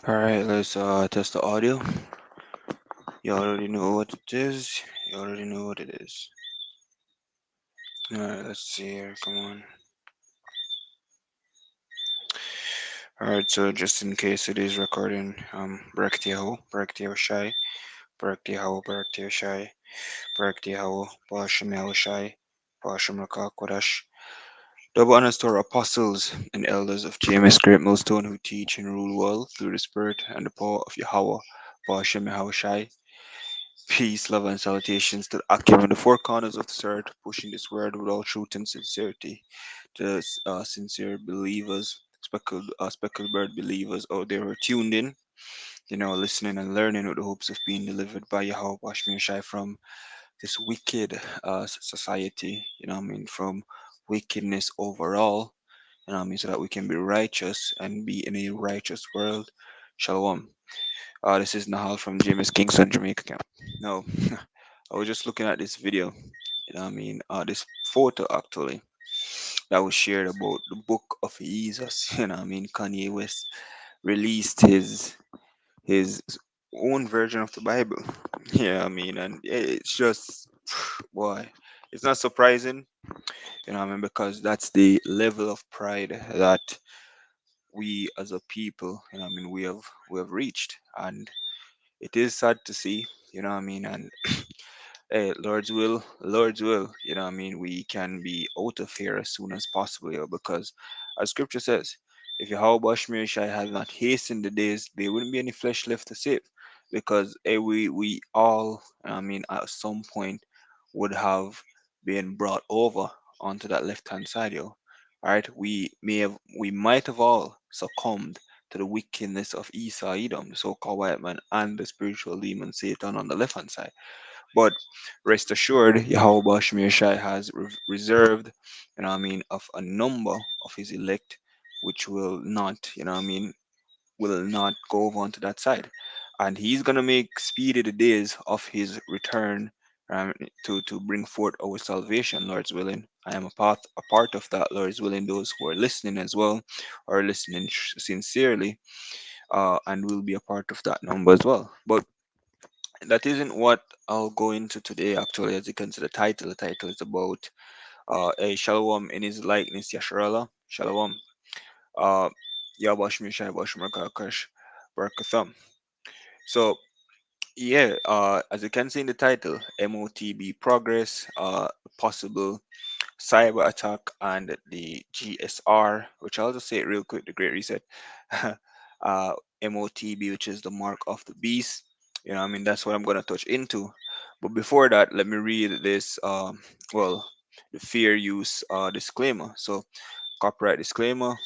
Alright, let's test the audio. You already know what it is. You already know what it is. Alright, let's see here. Come on. Alright, so just in case it is recording, Brektiaho Shai, Brektiaho Shai, Brektiaho, Bashamiao Shai, Bashamaka Kodash. Double honors to our apostles and elders of GMS Great Millstone who teach and rule well through the Spirit and the power of Yahweh, Bashamiao Shai. Peace, love, and salutations to the active in the four corners of the earth, pushing this word with all truth and sincerity. To sincere believers, speckled bird believers out there who are tuned in, listening and learning with the hopes of being delivered by Yahweh Bashmir Shai from this wicked society, from wickedness overall, so that we can be righteous and be in a righteous world. Shalom. This is Nahal from James Kingston, Jamaica camp. Now, I was just looking at this video, this photo actually that was shared about the book of Jesus. Kanye West released his own version of the Bible. And it's just boy, it's not surprising, because that's the level of pride that we as a people, we have reached, and it is sad to see, and hey, Lord's will, we can be out of here as soon as possible, because as scripture says, if Yahweh Shai had not hastened the days, there wouldn't be any flesh left to save. Because we all, at some point would have been brought over onto that left hand side, yo. Alright, we might have all succumbed to the wickedness of Esau Edom, the so-called white man, and the spiritual demon Satan on the left hand side. But rest assured, Yahweh Shemir Shai has reserved, of a number of his elect, which will not, will not go over onto that side. And he's going to make speedy the days of his return, um, to bring forth our salvation, Lord's willing. I am a part of that, Lord's willing. Those who are listening as well are listening sincerely, and will be a part of that number as well. But that isn't what I'll go into today, actually. As you can see, the title is about a Shalom in his likeness, Yasharala. Shalom. Uh, Yabash Mishai Bash Markakash Barakatham. So, yeah, as you can see in the title, MOTB progress, possible cyber attack, and the GSR, which I'll just say it real quick, the Great Reset. uh, MOTB, which is the mark of the beast. That's what I'm going to touch into. But before that, let me read this, the fair use disclaimer. So, copyright disclaimer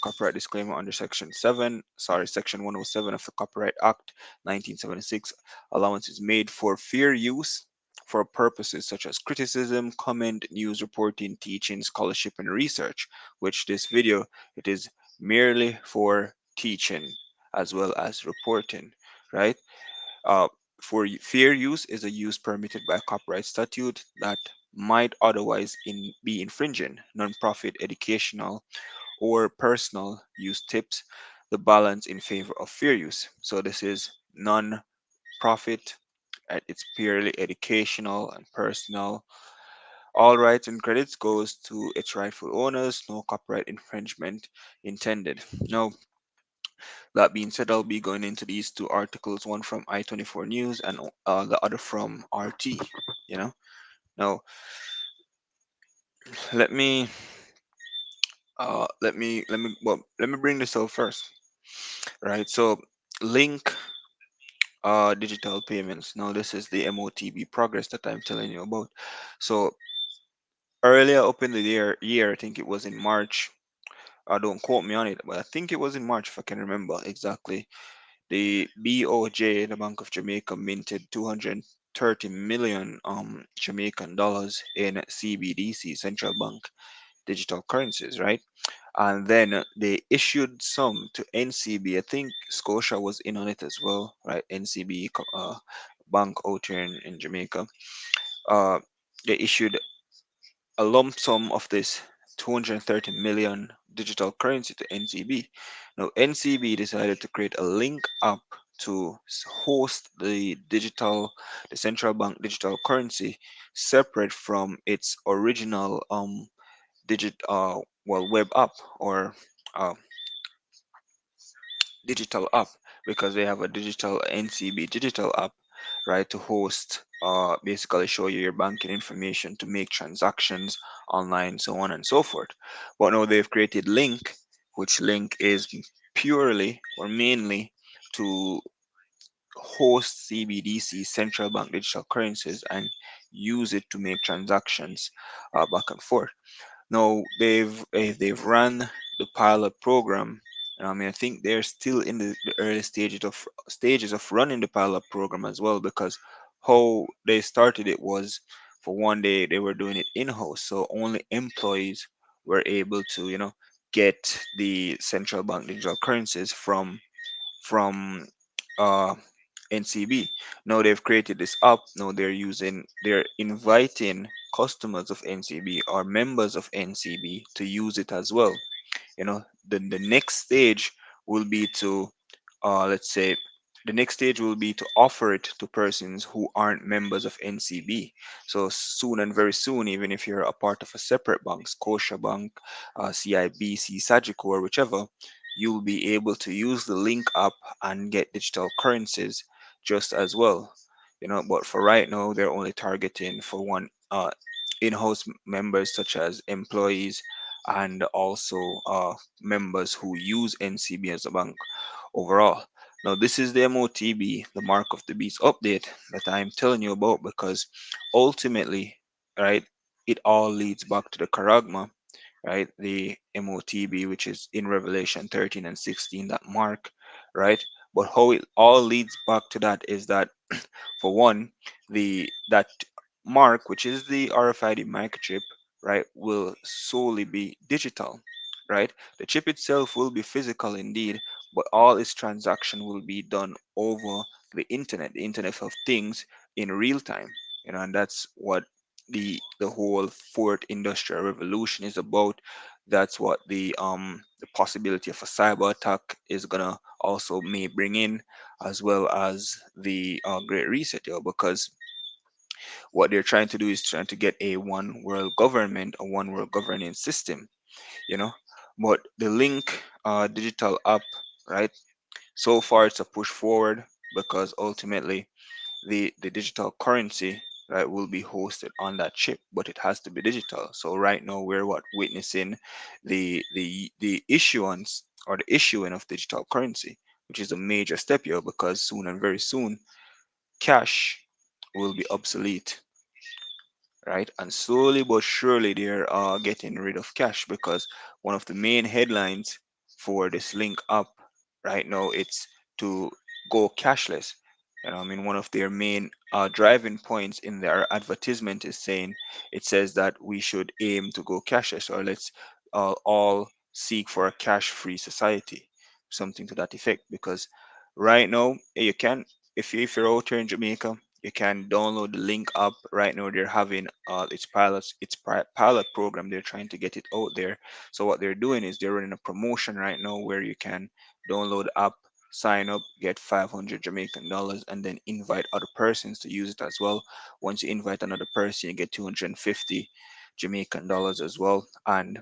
under section 107 of the Copyright Act 1976. Allowance is made for fair use for purposes such as criticism, comment, news reporting, teaching, scholarship, and research, which this video, it is merely for teaching as well as reporting, right? Uh, fair use is a use permitted by copyright statute that might otherwise be infringing. Non-profit, educational, or personal use tips the balance in favor of fair use. So this is non-profit, and it's purely educational and personal. All rights and credits goes to its rightful owners. No copyright infringement intended. Now, that being said, I'll be going into these two articles, one from I-24 News and the other from RT. You know. Now, let me let me bring this out first, right? So, link digital payments. Now, this is the MOTB progress that I'm telling you about. So, earlier up in the year, I think it was in March. Don't quote me on it, but I think it was in March if I can remember exactly. The BOJ, the Bank of Jamaica, minted 230 million Jamaican dollars in CBDC, central bank digital currencies, right? And then they issued some to NCB. I think Scotia was in on it as well, right? NCB bank out here in Jamaica. They issued a lump sum of this 230 million digital currency to NCB. Now, NCB decided to create a link up to host the central bank digital currency separate from its original web app or uh, digital app, because they have a digital NCB digital app, right, to host, basically show you your banking information to make transactions online, so on and so forth. But now they've created Link, which Link is purely or mainly to host CBDC, central bank digital currencies, and use it to make transactions back and forth. No, they've run the pilot program. I mean, I think they're still in the early stages of running the pilot program as well, because how they started it was, for one day they were doing it in-house, so only employees were able to, get the central bank digital currencies from uh NCB. Now they've created this app. Now they're inviting customers of NCB or members of NCB to use it as well. The next stage will be to, let's say, the next stage will be to offer it to persons who aren't members of NCB. So soon and very soon, even if you're a part of a separate bank, Scotia Bank, CIBC, Sagicor, whichever, you'll be able to use the Link app and get digital currencies just as well. But for right now, they're only targeting for one, in-house members such as employees, and also members who use NCB as a bank overall. Now, this is the MOTB, the Mark of the Beast update that I'm telling you about, because ultimately, right, it all leads back to the Charagma, right? The MOTB, which is in Revelation 13 and 16, that mark, right? But how it all leads back to that is that, for one, the that mark, which is the RFID microchip, right, will solely be digital, right? The chip itself will be physical indeed, but all its transaction will be done over the Internet of Things, in real time. And that's what the whole fourth industrial revolution is about. That's what the possibility of a cyber attack is gonna also may bring in, as well as the great reset, because what they're trying to do is trying to get a one world government, a one world governing system, you know. But the Link digital app, right? So far, it's a push forward, because ultimately the digital currency, right, will be hosted on that chip, but it has to be digital. So right now we're witnessing the issuance or the issuing of digital currency, which is a major step here, because soon and very soon cash will be obsolete, right? And slowly but surely they're getting rid of cash, because one of the main headlines for this Link up right now, it's to go cashless. I mean, one of their main driving points in their advertisement is saying, it says that we should aim to go cashless, or let's all seek for a cash-free society, something to that effect. Because right now, you can, if you're out here in Jamaica, you can download the Link app right now. They're having pilot program. They're trying to get it out there. So what they're doing is they're running a promotion right now where you can download the app, sign up, get 500 Jamaican dollars, and then invite other persons to use it as well. Once you invite another person, you get 250 Jamaican dollars as well. And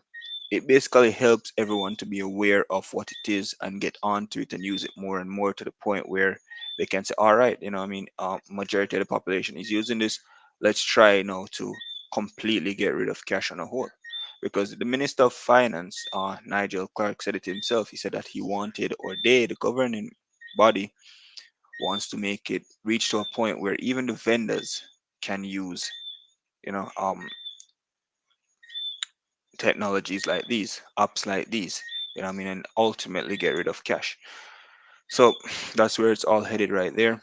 it basically helps everyone to be aware of what it is and get onto it and use it more and more, to the point where they can say, all right, I mean, majority of the population is using this. Let's try now to completely get rid of cash on a whole. Because the Minister of Finance, Nigel Clark, said it himself. He said that he wanted, or they, the governing body, wants to make it reach to a point where even the vendors can use, you know, um, technologies like these, apps like these, what I mean, and ultimately get rid of cash. So that's where it's all headed right there.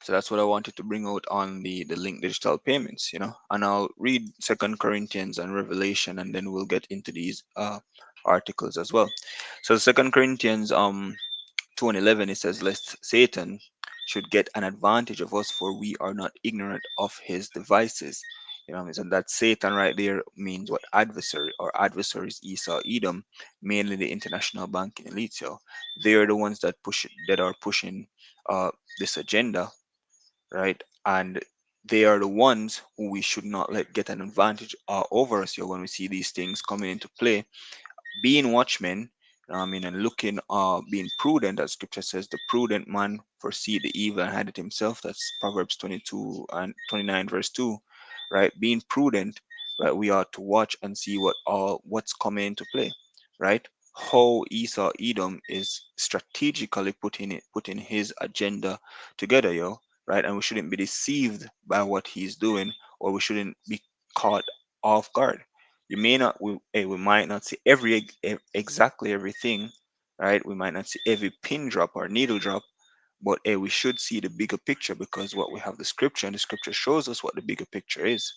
So that's what I wanted to bring out on the Link digital payments, and I'll read Second Corinthians and Revelation, and then we'll get into these articles as well. So Second Corinthians 2 and 11, it says, lest Satan should get an advantage of us, for we are not ignorant of his devices. You know what I mean? So that Satan right there means what? Adversary, or adversaries, Esau, Edom, mainly the international banking elite. So they're the ones that are pushing uh, this agenda, right? And they are the ones who we should not let get an advantage over us here when we see these things coming into play. Being watchmen, I mean, and looking, being prudent, as scripture says, the prudent man foresee the evil and hide it himself. That's Proverbs 22 and 29, verse 2, right? Being prudent, right? We ought to watch and see what's coming into play, right? How Esau Edom is strategically putting his agenda together, right? And we shouldn't be deceived by what he's doing, or we shouldn't be caught off guard. You may not we might not see exactly everything, right? We might not see every pin drop or needle drop, but we should see the bigger picture, because what we have the scripture, and the scripture shows us what the bigger picture is.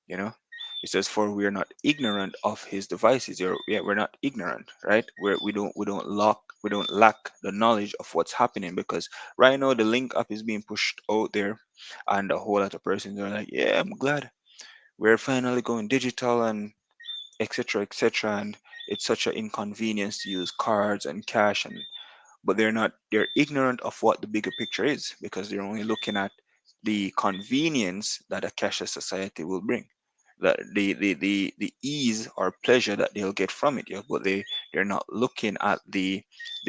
you know it says, for we are not ignorant of his devices. Yeah, we're not ignorant, right? We don't lack the knowledge of what's happening, because right now the link up is being pushed out there, and a whole lot of persons are like, yeah, I'm glad we're finally going digital, and etc., etc. And it's such an inconvenience to use cards and cash, and but they're ignorant of what the bigger picture is, because they're only looking at the convenience that a cashless society will bring, the ease or pleasure that they'll get from it. Yeah, but they're not looking at the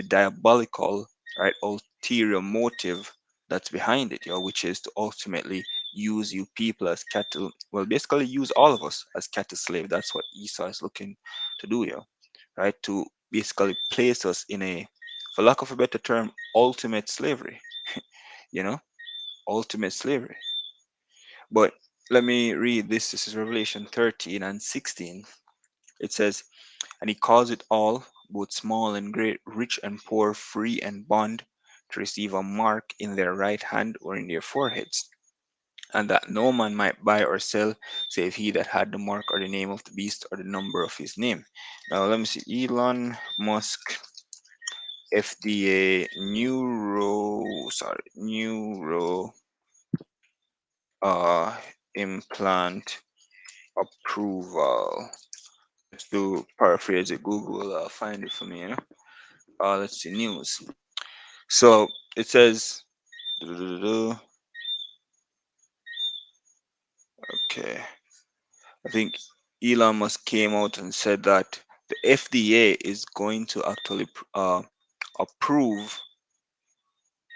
diabolical, right, ulterior motive that's behind it, which is to ultimately use you people as cattle. Well, basically use all of us as cattle slave. That's what Esau is looking to do, right? To basically place us in a, for lack of a better term, ultimate slavery. You know, ultimate slavery. But let me read this. This is Revelation 13 and 16. It says, and he calls it all, both small and great, rich and poor, free and bond, to receive a mark in their right hand or in their foreheads, and that no man might buy or sell save he that had the mark or the name of the beast or the number of his name. Now let me see. Elon Musk, FDA neuro uh implant approval. Let's do paraphrase it. Google find it for me. Let's see, news. So it says, okay, I think Elon Musk came out and said that the FDA is going to actually approve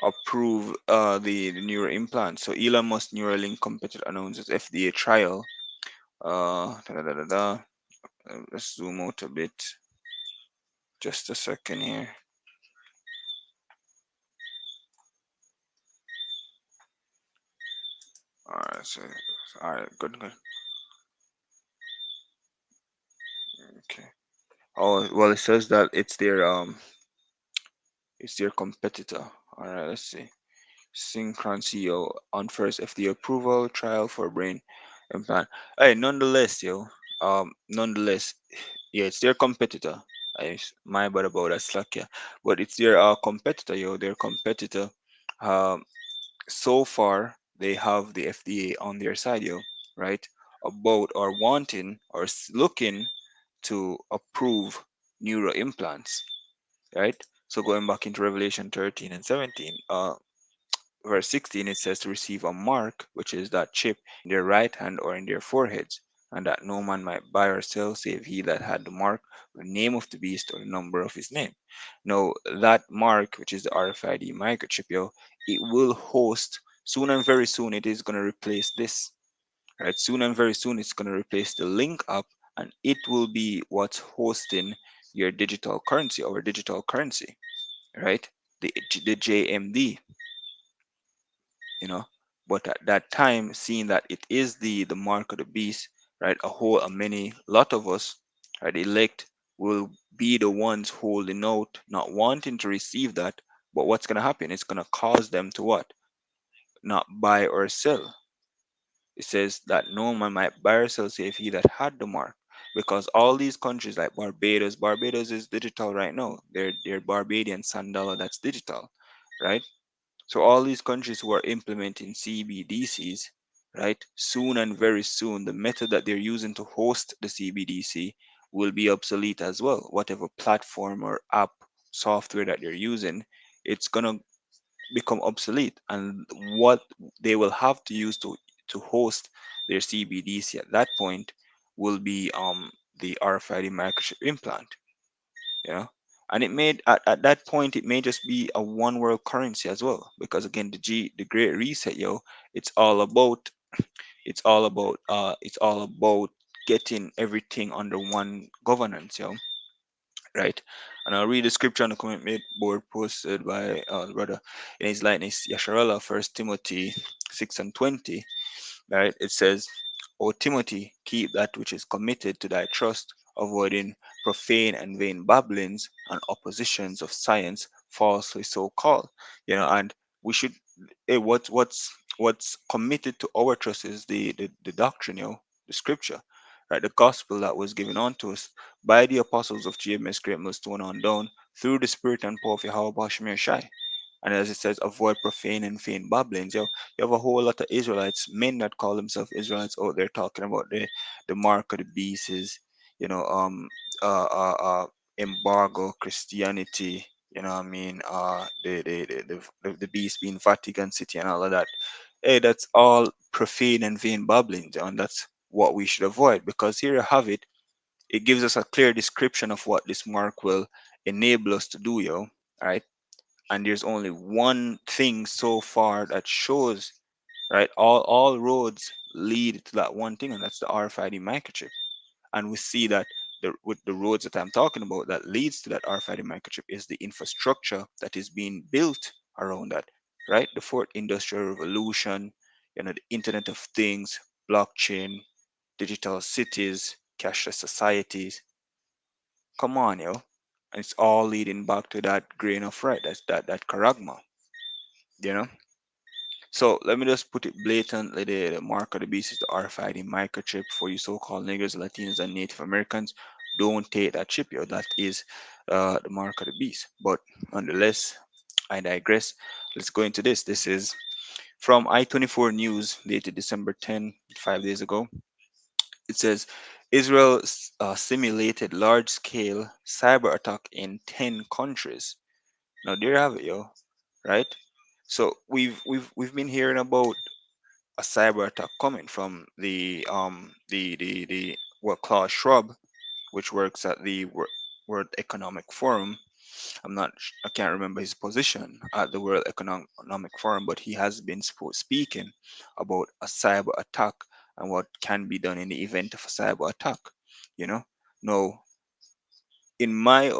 the neural implant. So Elon Musk Neuralink competitor announces FDA trial. Da, da, da, da, da. Let's zoom out a bit. Just a second here. All right, all right, good, good. Okay. Oh well, it says that it's their competitor. All right, let's see. Synchron CEO on first FDA approval trial for brain implant. Hey, nonetheless, nonetheless, yeah, it's their competitor. My bad about that slack, yeah, but it's their competitor, their competitor. Um, so far they have the FDA on their side, right? About or wanting or looking to approve neuro implants, right? So going back into Revelation 13 and 17, verse 16, it says to receive a mark, which is that chip, in their right hand or in their foreheads, and that no man might buy or sell save he that had the mark, the name of the beast, or the number of his name. Now, that mark, which is the RFID microchip, it will host soon, and very soon it is going to replace this. Right? Soon and very soon it's going to replace the link up, and it will be what's hosting your digital currency, our digital currency, right? The JMD, you know but at that time, seeing that it is the mark of the beast, right, a many lot of us, right, elect, will be the ones holding out, not wanting to receive that. But what's going to happen? It's going to cause them to what? Not buy or sell. It says that no man might buy or sell save he that had the mark, because all these countries like Barbados is digital right now. They're Barbadian sand dollar, that's digital, right? So all these countries who are implementing CBDCs, right? Soon and very soon, the method that they're using to host the CBDC will be obsolete as well. Whatever platform or app software that they're using, it's gonna become obsolete, and what they will have to use to host their CBDC at that point will be the RFID microchip implant, you know. And it made at that point it may just be a one world currency as well, because again the great reset, yo, it's all about it's all about getting everything under one governance, yo, right? And I'll read the scripture on the comment board posted by brother in his likeness Yasharallah, First Timothy 6:20, right? It says, "O Timothy, keep that which is committed to thy trust, avoiding profane and vain babblings and oppositions of science, falsely so called." You know, and we should what's committed to our trust is the doctrine, you know, the scripture, right? The gospel that was given unto us by the apostles of GMS Great Millstone on down through the spirit and power of Yahweh Bashmir Shai. And as it says, avoid profane and vain babblings. You have a whole lot of Israelites, men that call themselves Israelites out there talking about the mark of the beast is, you know, uh, uh, uh embargo Christianity, you know what I mean, the beast being Vatican City and all of that. Hey, that's all profane and vain babblings, and that's what we should avoid, because here you have it. It gives us a clear description of what this mark will enable us to do, yo. Right? And there's only one thing so far that shows, right, all roads lead to that one thing, and that's the RFID microchip. And we see that with the roads that I'm talking about that leads to that RFID microchip is the infrastructure that is being built around that, right? The fourth industrial revolution, you know, the internet of things, blockchain, digital cities, cashless societies. Come on, yo. And it's all leading back to that grain of right. That's that charagma, you know. So let me just put it blatantly: the mark of the beast is the RFID microchip for you so-called niggers, Latinos, and Native Americans. Don't take that chip, yo. That is the mark of the beast. But nonetheless, I digress. Let's go into this. This is from I-24 News, dated December 10, 5 days ago. It says Israel simulated large-scale cyber attack in 10 countries. Now there you have it, yo. Right? So we've been hearing about a cyber attack coming from the well, Klaus Schwab, which works at the World Economic Forum. I can't remember his position at the World Economic Forum, but he has been speaking about a cyber attack and what can be done in the event of a cyber attack. You know, no, in my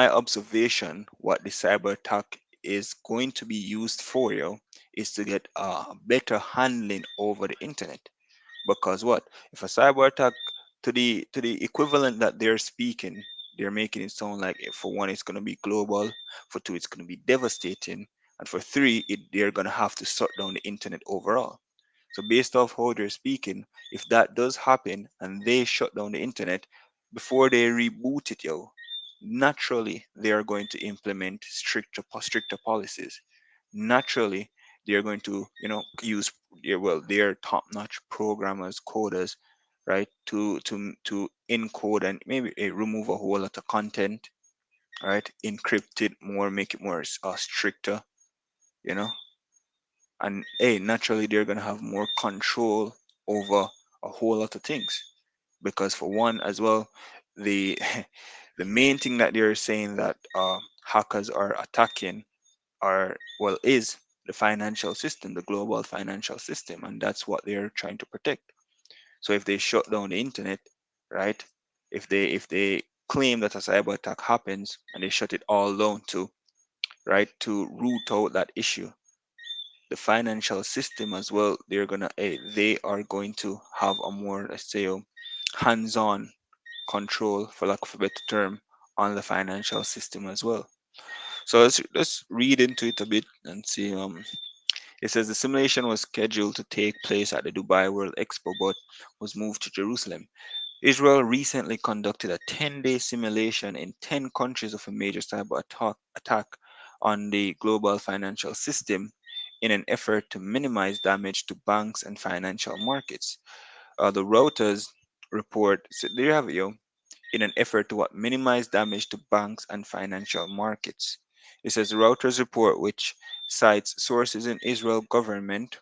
observation, what the cyber attack is going to be used for, yo, is to get better handling over the internet. Because what if a cyber attack, to the equivalent that they're speaking, they're making it sound like, for one, it's going to be global, for two, it's going to be devastating, and for three, they're going to have to shut down the internet overall. So based off how they're speaking, if that does happen and they shut down the internet before they reboot it, yo, naturally they are going to implement stricter policies. Naturally, they are going to, you know, use their top-notch programmers, coders, right, to encode and maybe remove a whole lot of content, right, encrypt it more, make it more stricter, you know, and hey, naturally they're gonna have more control over a whole lot of things, because for one as well, the the main thing that they're saying that hackers are attacking are, well, is the financial system, the global financial system, and that's what they're trying to protect. So if they shut down the internet, right, if they claim that a cyber attack happens and they shut it all down to, right, to root out that issue, the financial system as well, they are going to have a more, let's say, hands-on control, for lack of a better term, on the financial system as well. So let's read into it a bit and see. It says the simulation was scheduled to take place at the Dubai World Expo, but was moved to Jerusalem. Israel recently conducted a 10-day simulation in 10 countries of a major cyber attack on the global financial system in an effort to minimize damage to banks and financial markets. The Reuters report, so there you have it, yo, in an effort to what, minimize damage to banks and financial markets. It says the Reuters report, which cites sources in Israel government,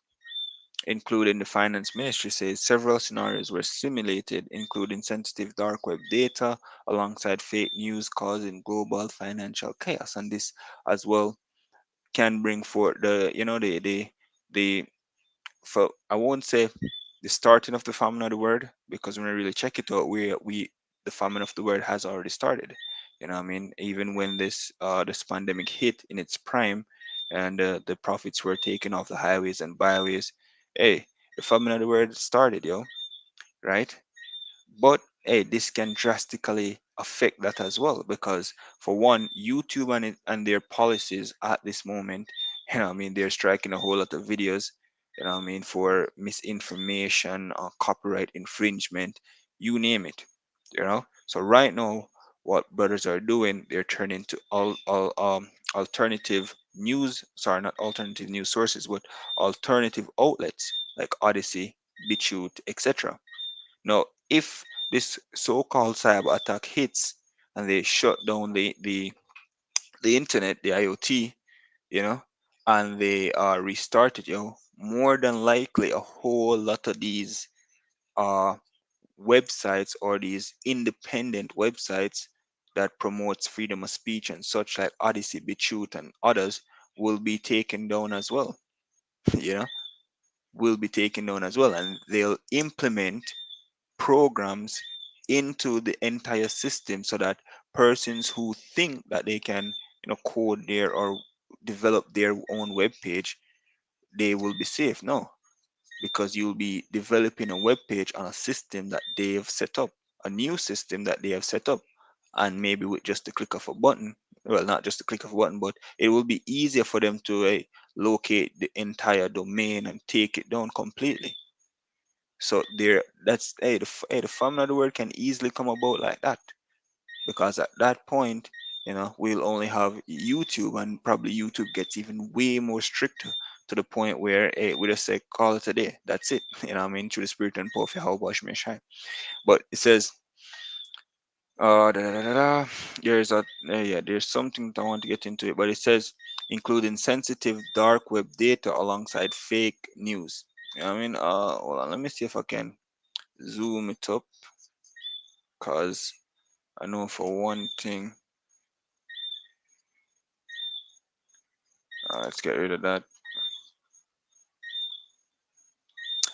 including the finance ministry, says several scenarios were simulated, including sensitive dark web data alongside fake news causing global financial chaos. And this as well can bring forth the for I won't say the starting of the famine of the word, because when we really check it out, we the famine of the word has already started. You know what I mean? Even when this pandemic hit in its prime, and the profits were taken off the highways and byways, hey, the famine of the word started, yo, right? But hey, this can drastically affect that as well, because for one, YouTube and their policies at this moment, they're striking a whole lot of videos, for misinformation, copyright infringement, you name it, So right now, what brothers are doing, they're turning to all alternative news, sorry, not alternative news sources, but alternative outlets like Odyssey, BitChute, etc. Now, if this so-called cyber attack hits and they shut down the internet, the IoT, you know, and they restart it, more than likely a whole lot of these uh, websites or these independent websites that promotes freedom of speech and such like Odyssey, BitChute, and others will be taken down as well. You know, will be taken down as well, and they'll implement programs into the entire system so that persons who think that they can code there or develop their own web page, they will be safe. No, because you'll be developing a web page on a system that they have set up, a new system that they have set up, and maybe with just a click of a button, well, not just a click of a button, but it will be easier for them to locate the entire domain and take it down completely. So there, that's the family of the word can easily come about like that, because at that point, we'll only have YouTube, and probably YouTube gets even way more stricter to the point where hey, we just say call it a day. That's it. What I mean, through the spirit and power of Yahweh Shai Shai. But it says, da, da, da, da, da. There's there's something that I want to get into it, but it says including sensitive dark web data alongside fake news. Hold on, let me see if I can zoom it up, because I know for one thing, let's get rid of that.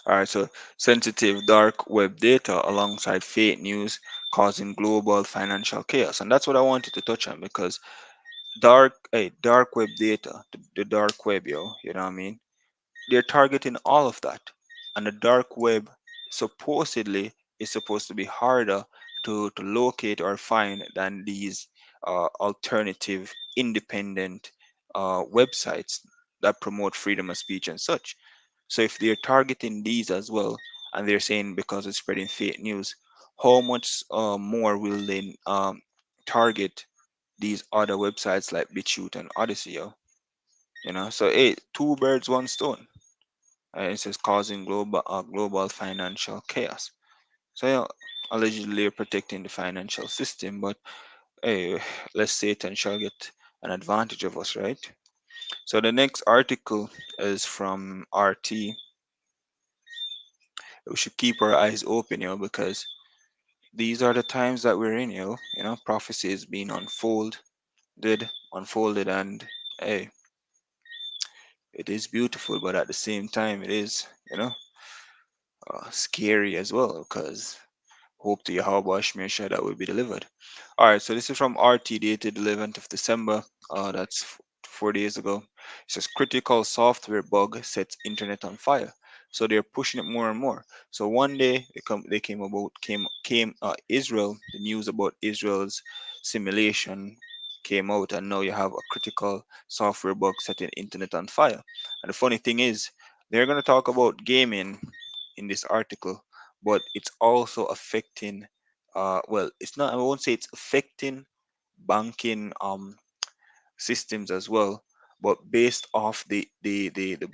All right, so sensitive dark web data alongside fake news causing global financial chaos, and that's what I wanted to touch on, because dark web data, the dark web, you know what I mean? They're targeting all of that, and the dark web supposedly is supposed to be harder to locate or find than these alternative independent websites that promote freedom of speech and such. So if they're targeting these as well, and they're saying because it's spreading fake news, how much more will they target these other websites like BitChute and Odyssey, So hey, two birds, one stone. It says causing global financial chaos. So allegedly they're protecting the financial system, but hey, let's Satan shall get an advantage of us, right? So the next article is from RT. We should keep our eyes open, because these are the times that we're in, prophecy is being unfolded, and hey, it is beautiful, but at the same time, it is, scary as well, because hope to Yahweh Shmir Shai that will be delivered. All right, so this is from RT dated 11th of December. That's 4 days ago. It says critical software bug sets internet on fire. So they're pushing it more and more. So one day they came Israel. The news about Israel's simulation came out, and now you have a critical software bug setting internet on fire. And the funny thing is, they're going to talk about gaming in this article, but it's also affecting well, it's not, I won't say it's affecting banking systems as well, But based off the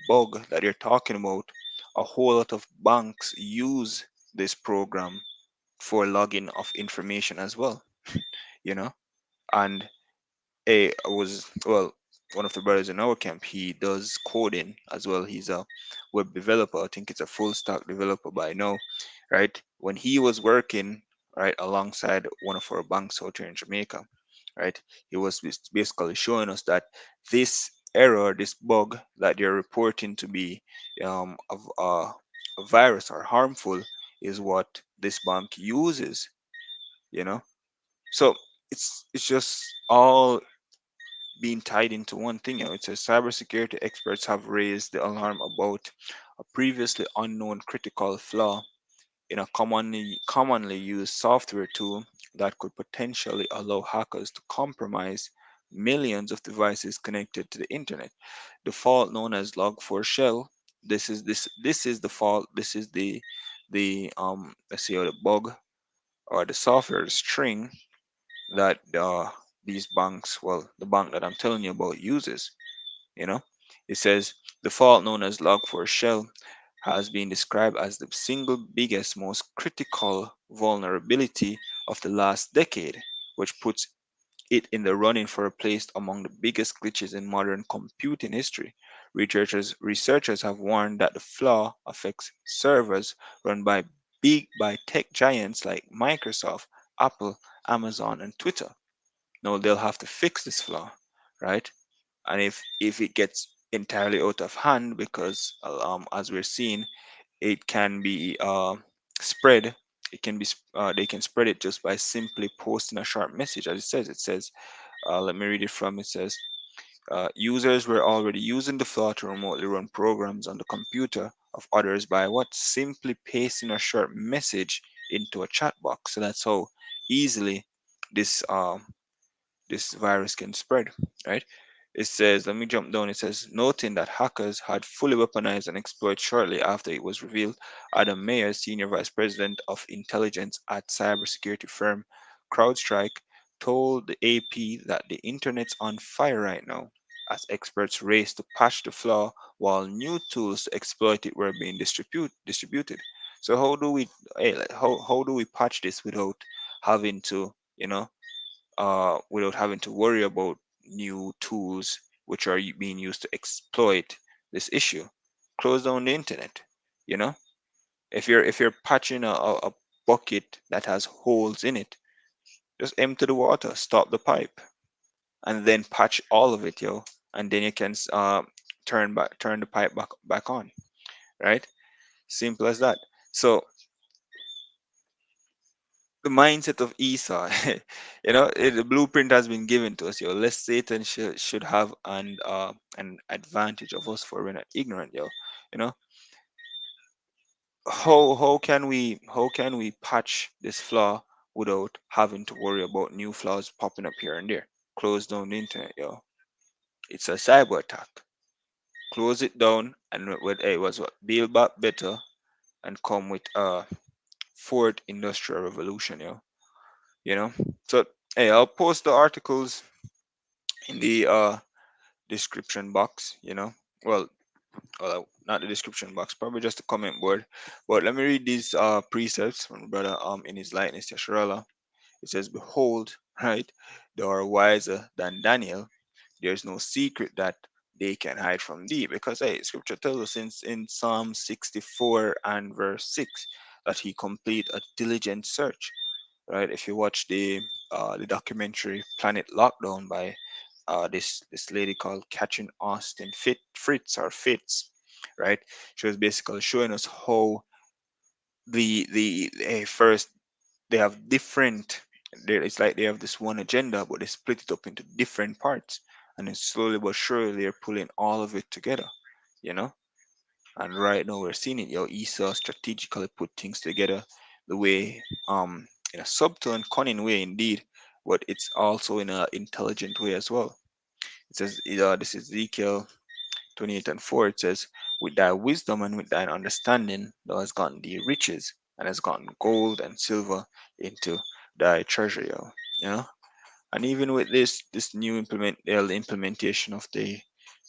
bug that you're talking about, a whole lot of banks use this program for logging of information as well, you know. And was well, one of the brothers in our camp, he does coding as well. He's a web developer. I think it's a full stack developer by now, right? When he was working right alongside one of our banks out here in Jamaica, right, he was basically showing us that this error, this bug that you're reporting to be of a virus or harmful, is what this bank uses, you know. So it's just all being tied into one thing. You know, it says cybersecurity experts have raised the alarm about a previously unknown critical flaw in a commonly used software tool that could potentially allow hackers to compromise millions of devices connected to the internet. The fault known as log4shell. This is the fault. This is the let's say, or the bug or the software string that these banks, well, the bank that I'm telling you about uses. You know, it says the fault known as log4shell has been described as the single biggest, most critical vulnerability of the last decade, which puts it in the running for a place among the biggest glitches in modern computing history. Researchers have warned that the flaw affects servers run by tech giants like Microsoft, Apple, Amazon, and Twitter. Now they'll have to fix this flaw, right? And if it gets entirely out of hand, because as we're seeing, it can be spread. It can be they can spread it just by simply posting a short message. As it says, let me read it from. It says users were already using the flaw to remotely run programs on the computer of others by what simply pasting a short message into a chat box. So that's how easily this this virus can spread, right? It says, let me jump down. It says, noting that hackers had fully weaponized an exploit shortly after it was revealed, Adam Mayer, senior vice president of intelligence at cybersecurity firm CrowdStrike, told the AP that the internet's on fire right now as experts race to patch the flaw while new tools to exploit it were being distributed. So how do we how do we patch this without having to, without having to worry about new tools which are being used to exploit this issue? Close down the internet. You know, if you're patching a bucket that has holes in it, just empty the water, stop the pipe, and then patch all of it, yo, and then you can turn the pipe back on, right? Simple as that. So the mindset of Esau, the blueprint has been given to us. Yo, less Satan should have an advantage of us for we're not ignorant, yo. You know, how can we patch this flaw without having to worry about new flaws popping up here and there? Close down the internet, yo. It's a cyber attack. Close it down and with a was what build back better and come with a fourth industrial revolution, yo. You know, so hey, I'll post the articles in the description box, well, not the description box, probably just the comment board. But let me read these precepts from the brother in his likeness, Yasharala. It says, behold, right, they are wiser than Daniel. There's no secret that they can hide from thee, because hey, scripture tells us in Psalm 64 and verse 6 that he complete a diligent search, right? If you watch the documentary Planet Lockdown by this lady called Catherine Austin Fitz, right? She was basically showing us how first they have different. It's like they have this one agenda, but they split it up into different parts, and then slowly but surely they're pulling all of it together, you know. And right now we're seeing it. Esau strategically put things together the way, in a subtle and cunning way indeed, but it's also in an intelligent way as well. It says, this is Ezekiel 28 and 4. It says, with thy wisdom and with thine understanding, thou hast gotten thee riches, and hast gotten gold and silver into thy treasury. You know, and even with this new implementation of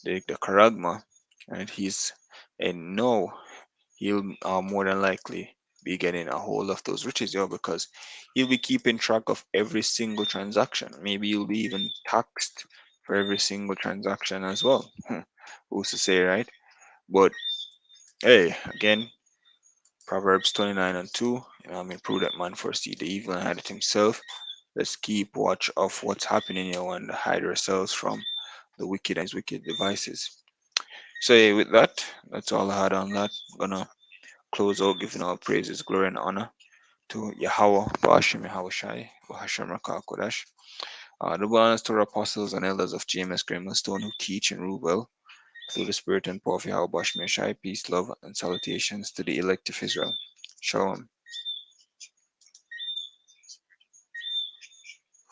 the charagma, and he's and no, he'll more than likely be getting a hold of those riches, yo, because he'll be keeping track of every single transaction. Maybe you'll be even taxed for every single transaction as well. Who's to say, right? But hey, again, Proverbs 29 and 2, imprudent man foresee the evil and hide it himself. Let's keep watch of what's happening here and hide ourselves from the wicked and his wicked devices. So yeah, with that, that's all I had on that. I'm gonna close out giving all praises, glory, and honor to Yahweh, Ba'ashem Yahweh Shai, Bahashem Rakah Kodash. Double honors to our apostles and elders of GMS Grammar Stone who teach and rule well through the spirit and power of Yahweh Ba'ashem Shai. Peace, love, and salutations to the elect of Israel. Shalom.